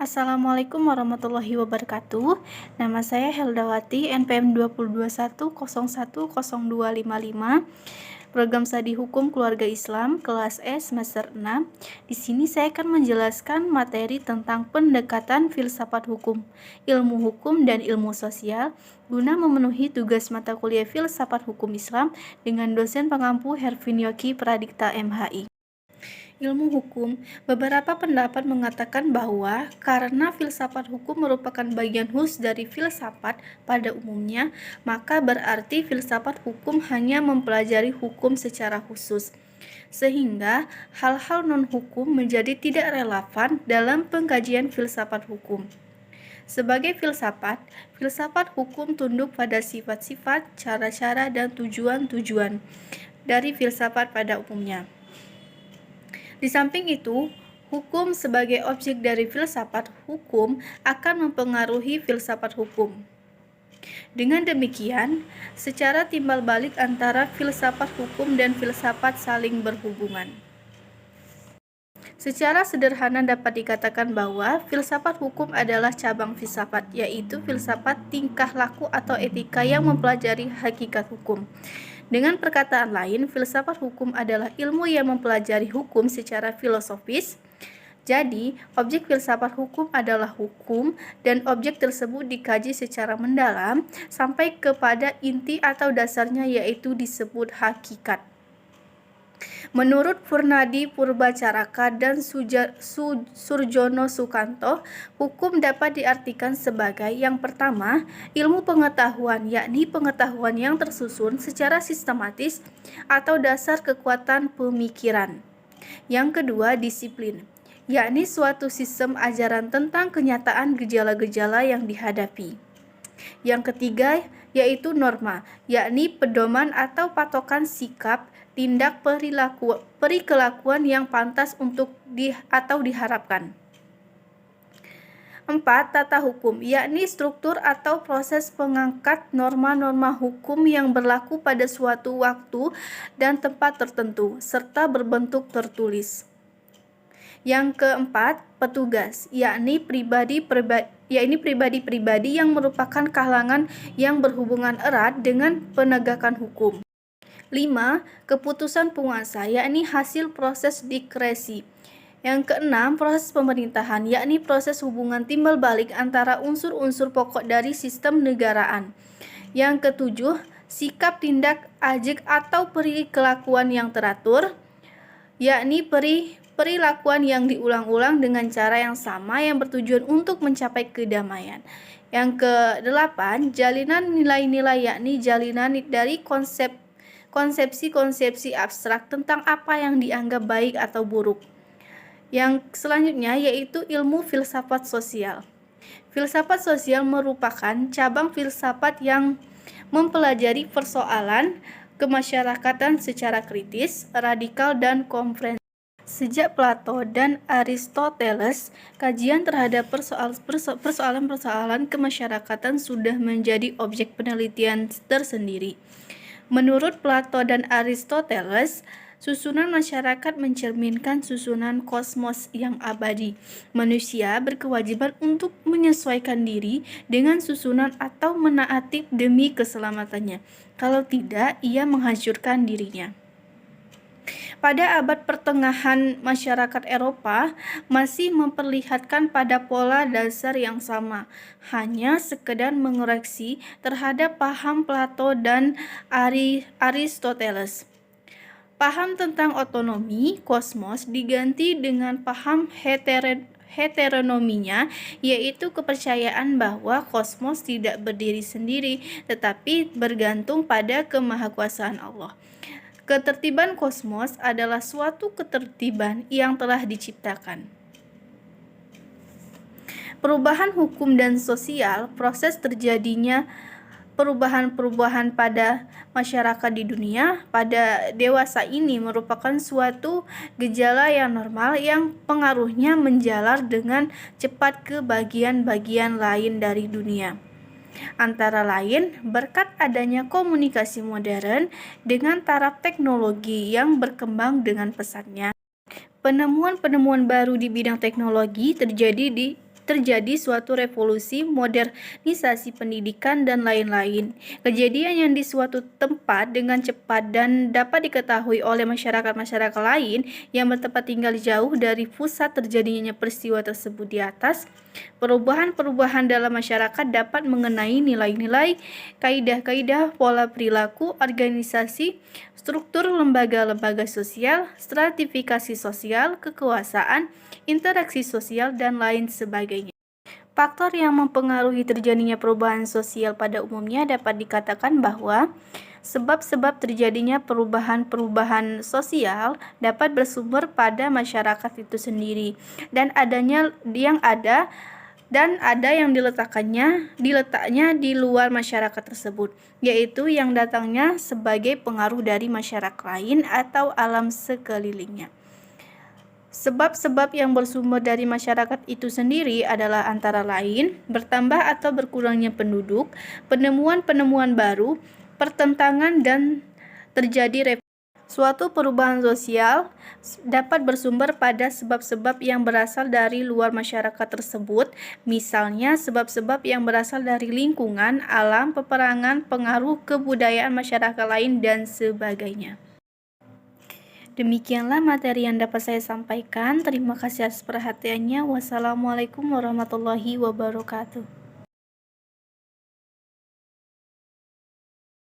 Assalamualaikum warahmatullahi wabarakatuh. Nama saya Heldawati, NPM 2021010255, Program Studi Hukum Keluarga Islam, kelas E semester 6. Di sini saya akan menjelaskan materi tentang pendekatan filsafat hukum, ilmu hukum, dan ilmu sosial guna memenuhi tugas mata kuliah filsafat hukum Islam dengan dosen pengampu Hervinyoki Pradikta MHI. Ilmu hukum, beberapa pendapat mengatakan bahwa karena filsafat hukum merupakan bagian khusus dari filsafat pada umumnya, maka berarti filsafat hukum hanya mempelajari hukum secara khusus, sehingga hal-hal non-hukum menjadi tidak relevan dalam pengkajian filsafat hukum. Sebagai filsafat, filsafat hukum tunduk pada sifat-sifat, cara-cara, dan tujuan-tujuan dari filsafat pada umumnya. Di samping itu, hukum sebagai objek dari filsafat hukum akan mempengaruhi filsafat hukum. Dengan demikian, secara timbal balik antara filsafat hukum dan filsafat saling berhubungan. Secara sederhana dapat dikatakan bahwa filsafat hukum adalah cabang filsafat, yaitu filsafat tingkah laku atau etika yang mempelajari hakikat hukum. Dengan perkataan lain, filsafat hukum adalah ilmu yang mempelajari hukum secara filosofis. Jadi, objek filsafat hukum adalah hukum, dan objek tersebut dikaji secara mendalam sampai kepada inti atau dasarnya, yaitu disebut hakikat. Menurut Purnadi Purbacaraka dan Surjono Sukanto, hukum dapat diartikan sebagai yang pertama, ilmu pengetahuan, yakni pengetahuan yang tersusun secara sistematis atau dasar kekuatan pemikiran. Yang kedua, disiplin, yakni suatu sistem ajaran tentang kenyataan gejala-gejala yang dihadapi. Yang ketiga, yaitu norma, yakni pedoman atau patokan sikap, tindak, perikelakuan yang pantas untuk diharapkan. 4. Tata hukum, yakni struktur atau proses pengangkat norma-norma hukum yang berlaku pada suatu waktu dan tempat tertentu, serta berbentuk tertulis. Yang keempat, petugas, yakni pribadi-pribadi yang merupakan kalangan yang berhubungan erat dengan penegakan hukum. 5. Keputusan penguasa, yakni hasil proses diskresi. Yang keenam, proses pemerintahan, yakni proses hubungan timbal balik antara unsur-unsur pokok dari sistem negaraan. Yang ketujuh, sikap, tindak, ajek atau perikelakuan yang teratur, yakni perilakuan yang diulang-ulang dengan cara yang sama yang bertujuan untuk mencapai kedamaian. Yang kedelapan, jalinan nilai-nilai, yakni jalinan dari konsepsi-konsepsi abstrak tentang apa yang dianggap baik atau buruk. Yang selanjutnya yaitu ilmu filsafat sosial. Filsafat sosial merupakan cabang filsafat yang mempelajari persoalan kemasyarakatan secara kritis, radikal, dan komprehensif. Sejak Plato dan Aristoteles, kajian terhadap persoalan-persoalan kemasyarakatan sudah menjadi objek penelitian tersendiri. Menurut Plato dan Aristoteles, susunan masyarakat mencerminkan susunan kosmos yang abadi. Manusia berkewajiban untuk menyesuaikan diri dengan susunan atau menaati demi keselamatannya. Kalau tidak, ia menghancurkan dirinya. Pada abad pertengahan, masyarakat Eropa masih memperlihatkan pada pola dasar yang sama, hanya sekedar mengoreksi terhadap paham Plato dan Aristoteles. Paham tentang otonomi kosmos diganti dengan paham heteronominya, yaitu kepercayaan bahwa kosmos tidak berdiri sendiri, tetapi bergantung pada kemahakuasaan Allah. Ketertiban kosmos adalah suatu ketertiban yang telah diciptakan. Perubahan hukum dan sosial, proses terjadinya perubahan-perubahan pada masyarakat di dunia pada dewasa ini merupakan suatu gejala yang normal yang pengaruhnya menjalar dengan cepat ke bagian-bagian lain dari dunia. Antara lain, berkat adanya komunikasi modern dengan taraf teknologi yang berkembang dengan pesatnya, penemuan-penemuan baru di bidang teknologi terjadi di terjadi suatu revolusi, modernisasi pendidikan, dan lain-lain. Kejadian yang di suatu tempat dengan cepat dan dapat diketahui oleh masyarakat-masyarakat lain yang bertempat tinggal jauh dari pusat terjadinya peristiwa tersebut di atas. Perubahan-perubahan dalam masyarakat dapat mengenai nilai-nilai, kaidah-kaidah, pola perilaku, organisasi, struktur lembaga-lembaga sosial, stratifikasi sosial, kekuasaan, interaksi sosial, dan lain sebagainya. Faktor yang mempengaruhi terjadinya perubahan sosial pada umumnya dapat dikatakan bahwa sebab-sebab terjadinya perubahan-perubahan sosial dapat bersumber pada masyarakat itu sendiri dan ada yang diletaknya di luar masyarakat tersebut, yaitu yang datangnya sebagai pengaruh dari masyarakat lain atau alam sekelilingnya. Sebab-sebab yang bersumber dari masyarakat itu sendiri adalah antara lain bertambah atau berkurangnya penduduk, penemuan-penemuan baru, pertentangan, dan terjadi revolusi. Suatu perubahan sosial dapat bersumber pada sebab-sebab yang berasal dari luar masyarakat tersebut, misalnya sebab-sebab yang berasal dari lingkungan, alam, peperangan, pengaruh kebudayaan masyarakat lain, dan sebagainya. Demikianlah materi yang dapat saya sampaikan. Terima kasih atas perhatiannya. Wassalamualaikum warahmatullahi wabarakatuh.